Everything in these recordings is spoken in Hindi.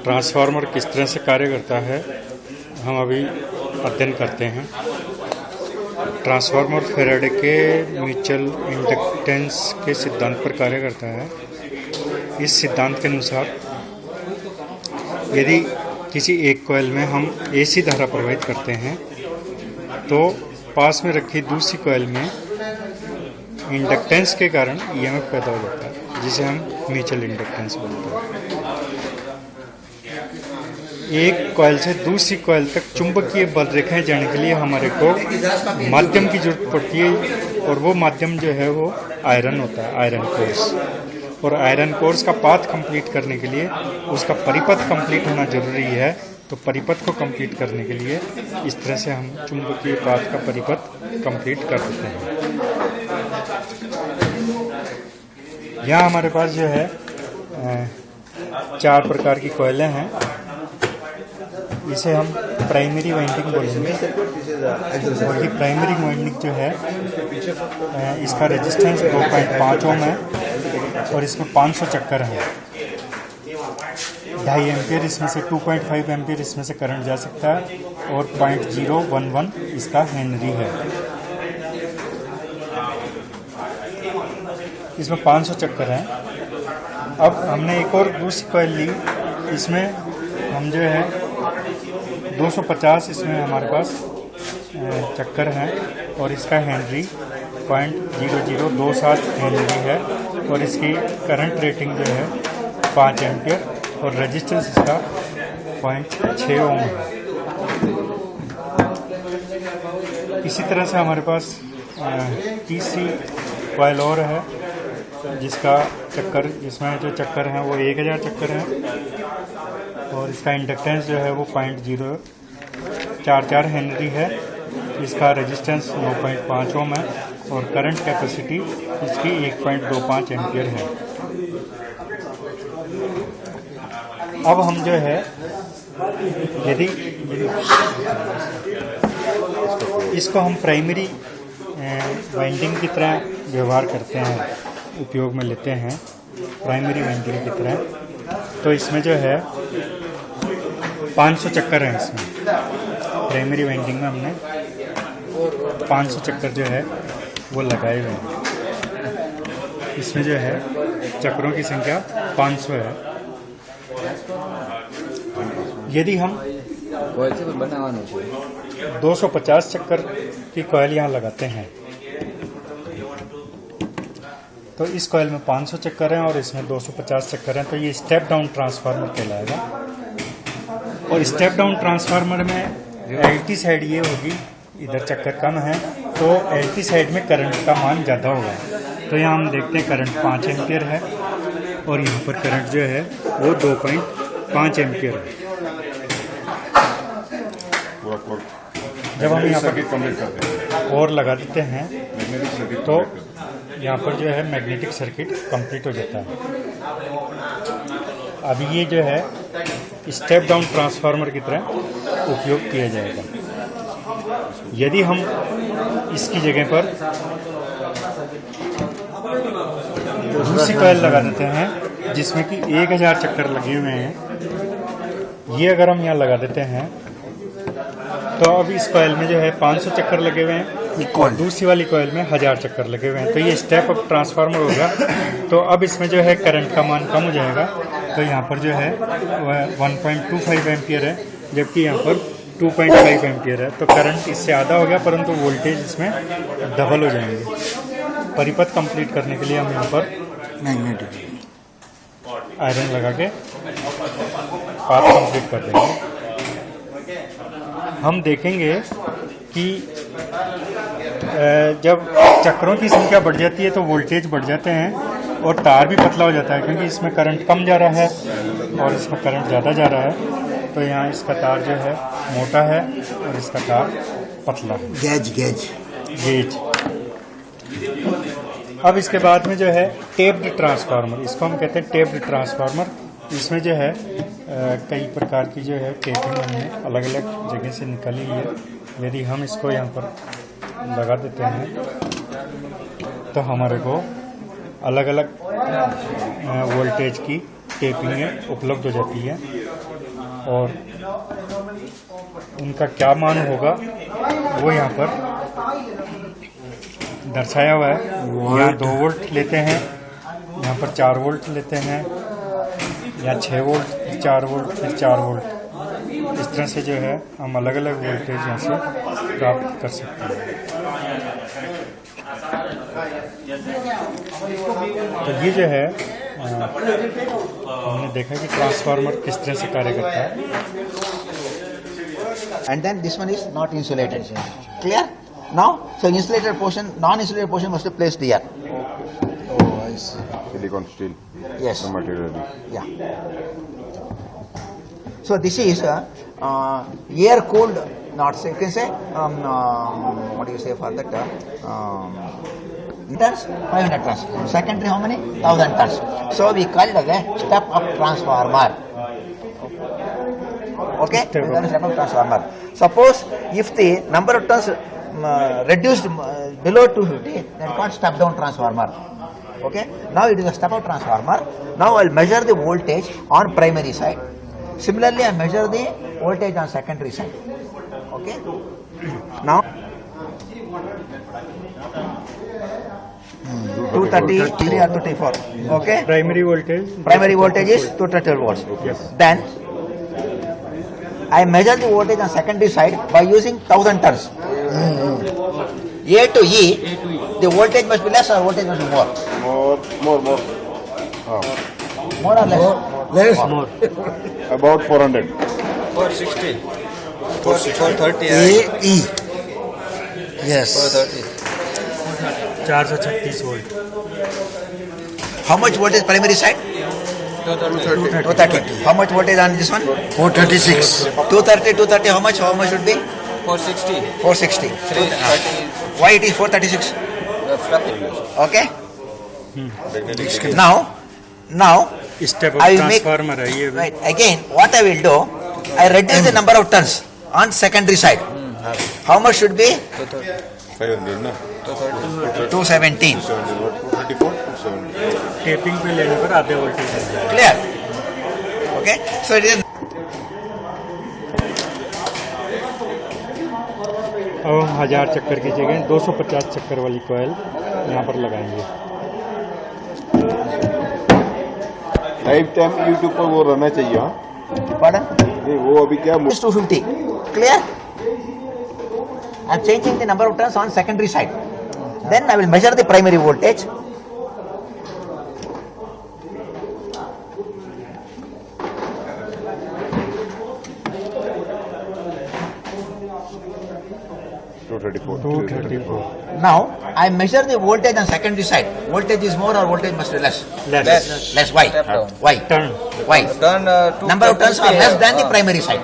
ट्रांसफार्मर किस तरह से कार्य करता है हम अभी अध्ययन करते हैं। ट्रांसफार्मर फैराडे के म्यूचुअल इंडक्टेंस के सिद्धांत पर कार्य करता है। इस सिद्धांत के अनुसार यदि किसी एक कॉइल में हम AC धारा प्रवाहित करते हैं तो पास में रखी दूसरी कॉइल में इंडक्टेंस के कारण EMF पैदा हो जाता है, जिसे हम म्यूचुअल इंडक्टेंस बोलते हैं। एक कॉइल से दूसरी कॉइल तक चुंबकीय बल रेखाएं जाने के लिए हमारे को माध्यम की जरूरत पड़ती है, और वो माध्यम जो है वो आयरन होता है, आयरन कोर्स। और आयरन कोर्स का पाथ कंप्लीट करने के लिए उसका परिपथ कंप्लीट होना जरूरी है। तो परिपथ को कंप्लीट करने के लिए इस तरह से हम चुंबकीय पाथ का परिपथ कंप्लीट कर देते हैं। यहाँ हमारे पास जो है 4 प्रकार की कॉइलें हैं। इसे हम प्राइमरी वाइंडिंग बोलेंगे, और ये प्राइमरी वाइंडिंग जो है इसका रेजिस्टेंस 2.5 ओम है और इसमें 500 चक्कर हैं। 2.5 एम्पियर इसमें से 2.5 एम्पियर इसमें से करंट जा सकता है, और 0.011 इसका हेनरी है। इसमें 500 चक्कर हैं। अब हमने एक और दूसरी कॉइल ली, इसमें हम जो है 250 इसमें हमारे पास चक्कर हैं, और इसका हेनरी 0.0027 हेनरी है, और इसकी करंट रेटिंग जो है 5 एम्पियर, और रेजिस्टेंस इसका 0.6 ओम है। इसी तरह से हमारे पास तीसरी कॉइल और है, जिसका चक्कर, जिसमें जो चक्कर हैं वो 1000 चक्कर हैं, और इसका इंडक्टेंस जो है वो 0.044 हेनरी है। इसका रेजिस्टेंस 9.5 ओम है, और करंट कैपेसिटी इसकी 1.25 एम्पियर है। अब हम जो है यदि इसको हम प्राइमरी वाइंडिंग की तरह व्यवहार करते हैं, उपयोग में लेते हैं प्राइमरी वाइंडिंग की तरह, तो इसमें जो है 500 चक्कर हैं। इसमें प्राइमरी वाइंडिंग में हमने 500 चक्कर जो है वो लगाए हुए हैं। इसमें जो है चक्रों की संख्या 500 है। यदि हम 250 चक्कर की कॉइल यहाँ लगाते हैं तो इस कॉइल में 500 चक्कर हैं और इसमें 250 चक्कर हैं, तो ये स्टेप डाउन ट्रांसफार्मर कहलाएगा। और स्टेप डाउन ट्रांसफार्मर में LT साइड ये होगी, इधर चक्कर कम है तो LT साइड में करंट का मान ज़्यादा होगा। तो यहाँ हम देखते हैं करंट 5 एम्पियर है, और यहाँ पर करंट जो है वो 2.5 एम्पियर है। जब हम यहाँ पर और लगा देते हैं तो यहाँ पर जो है मैग्नेटिक सर्किट कंप्लीट हो जाता है। अभी ये जो है स्टेप डाउन ट्रांसफार्मर की तरह उपयोग किया जाएगा। यदि हम इसकी जगह पर दूसरी कॉइल लगा देते हैं जिसमें कि 1000 चक्कर लगे हुए हैं, ये अगर हम यहाँ लगा देते हैं तो अब इस कॉइल में जो है 500 चक्कर लगे हुए हैं, और दूसरी वाली कॉइल में 1000 चक्कर लगे हुए हैं, तो ये स्टेप अप ट्रांसफार्मर होगा। तो अब इसमें जो है करंट का मान कम हो जाएगा, तो यहाँ पर जो है 1.25 एम्पियर है, जबकि यहाँ पर 2.5 एम्पियर है। तो करंट इससे आधा हो गया, परंतु वोल्टेज इसमें डबल हो जाएंगे। परिपथ कंप्लीट करने के लिए हम यहाँ पर मैग्नेटिक आयरन लगा के पाथ कंप्लीट कर देंगे। हम देखेंगे कि जब चक्रों की संख्या बढ़ जाती है तो वोल्टेज बढ़ जाते हैं और तार भी पतला हो जाता है, क्योंकि इसमें करंट कम जा रहा है और इसमें करंट ज़्यादा जा रहा है। तो यहाँ इसका तार जो है मोटा है और इसका तार पतला है, गेज। अब इसके बाद में जो है टेप्ड ट्रांसफार्मर, इसको हम कहते हैं टेप्ड ट्रांसफार्मर। इसमें जो है कई प्रकार की जो है टेपिंग हमने अलग अलग जगह से निकाली है। यदि हम इसको यहाँ पर लगा देते हैं तो हमारे को अलग अलग वोल्टेज की टेपिंग उपलब्ध हो जाती है। और उनका क्या मान होगा वो यहाँ पर दर्शाया हुआ है। यहाँ 2 वोल्ट लेते हैं, यहाँ पर 4 वोल्ट लेते हैं, या 6 वोल्ट, 4 वोल्ट, फिर 4 वोल्ट। इस तरह से जो है हम अलग अलग वोल्टेज यहाँ से प्राप्त कर सकते हैं। तो ये जो है हमने देखा कि ट्रांसफार्मर किस तरह से कार्य करता है। And then this one is not insulated. Clear? Now, so insulated portion, non-insulated portion must be placed here. Oh, I see. Silicon steel. Yes. The material. Yeah. So this is air cooled, not say, you can say, what do you say for that? Tons, 500 tons. Secondary how many? 1000 tons. So we call it as a step up transformer. Okay? That is step up transformer. Suppose if the number of tons reduced below 250, then called step down transformer. Okay? Now it is a step up transformer. Now I will measure the voltage on primary side. Similarly, I measure the voltage on secondary side. Okay? Now 230, 3 or 24. Okay? Primary voltage Primary voltage is 230 volts. Yes. Then I measure the voltage on secondary side by using 1000 turns. A to E, the voltage must be less or voltage must be more? More. More or less? Less. More. About 400. 460. 430. AE. Yes. 436 volt. How much voltage primary side? 230. How much voltage on this one? 436. 230, how much should be? 460. 460. 330. Why it is 436? Okay? Now, step I will make, transformer है ये भी। right, again, what I will do, I reduce the number of turns on secondary side. How much should be? 500, no? 217. 234, 270. Tapping पे लेने पर आधे वोल्टेज मिल जाएगा। Clear? Okay? So it is. अब हम 1000 चक्कर की जगह 250 चक्कर वाली कॉइल यहाँ पर लगाएंगे। लाइफ टाइम यूट्यूब पर वो रहना चाहिए। हाँ Pardon? नहीं, वो अभी क्या Is 250. Clear? I am changing the number of turns on secondary side. Then I will measure the primary voltage. $234. Now I measure the voltage on secondary side. Voltage is more or voltage must be less? Less Less. Why? Step down. Why? Turn Why? Turn Number of turns are less than the primary side.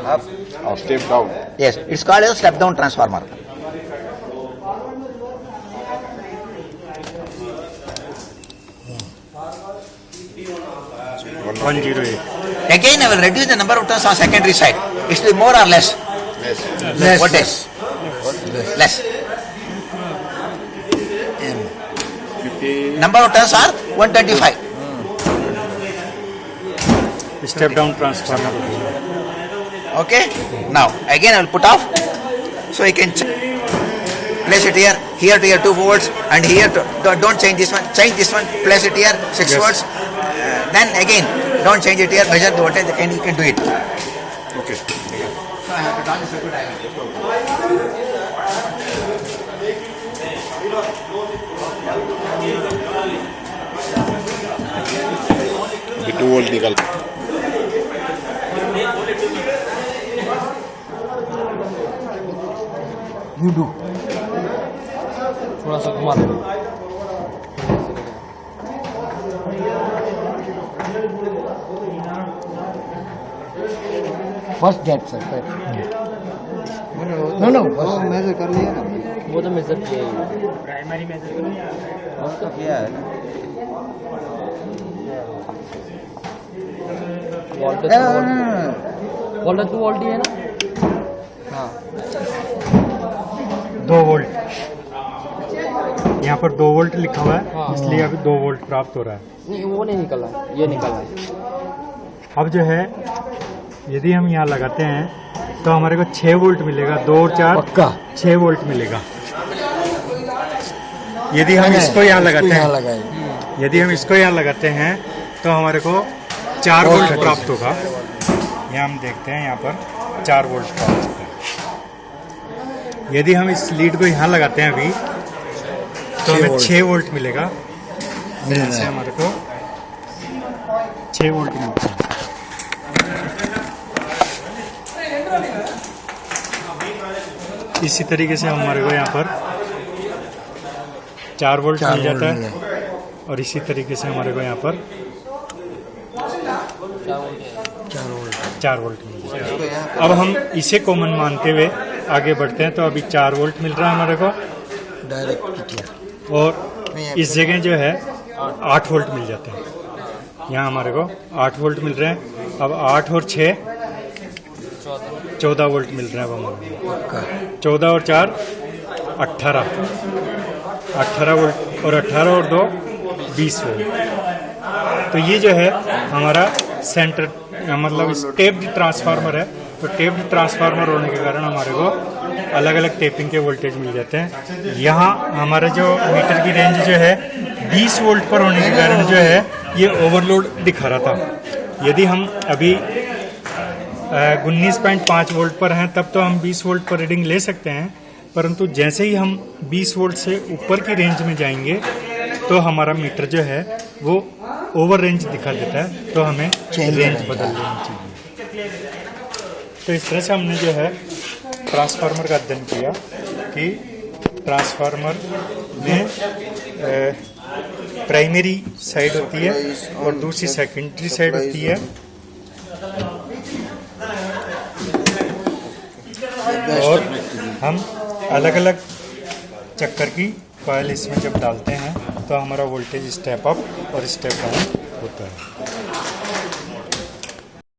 Step down. Yes, it's called a step down transformer. One zero eight Again, I will reduce the number of turns on secondary side. It will be more or less? Less. Voltage? Less. 50. Number of turns are 125. Step down transformer. Okay? Now, again I will put off. So you can place it here to here 2 volts, and here to, don't change this one. Change this one, place it here 6 Yes. volts. Then again, don't change it here, measure the voltage, and you can do it. Okay. So I have to draw the circuit diagram. अभी 2 वोल्ट निकल। You do. थोड़ा सा घुमा दो। First get sir. No. Measure कर लिया ना। वो तो मेजर किया ही। प्राइमरी मेजर उसका किया है। वोल्टेज टू वोल्ट ही है ना। हाँ। 2 वोल्ट यहाँ पर 2 वोल्ट लिखा हुआ है, हाँ। इसलिए अभी 2 वोल्ट प्राप्त हो रहा है। नहीं वो नहीं निकला, ये निकला है। अब जो है यदि हम यहाँ लगाते हैं तो हमारे को 6 वोल्ट मिलेगा, 2 और 4 पक्का 6 वोल्ट मिलेगा। यदि हम इसको यहाँ लगाते हैं, यदि हम इसको यहाँ लगाते हैं तो हमारे को 4 वोल्ट प्राप्त होगा। यहाँ हम देखते हैं, यहाँ पर 4 वोल्ट प्राप्त होगा। यदि हम इस लीड को यहाँ लगाते हैं अभी तो हमें 6 वोल्ट मिलेगा। इससे हमारे को 6 वोल्ट मिलता है। इसी तरीके से हमारे को यहाँ पर 4 वोल्ट मिल जाता है और इसी तरीके से हमारे को यहाँ पर 4 वोल्ट मिल जाता है। अब हम इसे कॉमन मानते हुए आगे बढ़ते हैं तो अभी 4 वोल्ट मिल रहा है हमारे को और इस जगह जो है 8 वोल्ट मिल जाते हैं। यहाँ हमारे को 8 वोल्ट मिल रहे हैं। अब 8 और 6 14 वोल्ट मिल रहे हैं। अब हमारे 14 और 4 18 वोल्ट और 18 और 2 20 वोल्ट। तो ये जो है हमारा सेंटर मतलब टेप्ड ट्रांसफार्मर है। तो टेप्ड ट्रांसफार्मर होने के कारण हमारे को अलग अलग टेपिंग के वोल्टेज मिल जाते हैं। यहाँ हमारा जो मीटर की रेंज जो है 20 वोल्ट पर होने के कारण जो है ये ओवरलोड दिखा रहा था। यदि हम अभी 19.5 वोल्ट पर हैं तब तो हम 20 वोल्ट पर रीडिंग ले सकते हैं, परंतु जैसे ही हम 20 वोल्ट से ऊपर की रेंज में जाएंगे तो हमारा मीटर जो है वो ओवर रेंज दिखा देता है, तो हमें रेंज बदल लेनी चाहिए। तो इस तरह से हमने जो है ट्रांसफार्मर का अध्ययन किया कि ट्रांसफार्मर में प्राइमरी साइड होती है और दूसरी सेकेंडरी साइड होती है। और हम अलग अलग चक्कर की कॉइल इसमें जब डालते हैं तो हमारा वोल्टेज स्टेप अप और स्टेप डाउन होता है।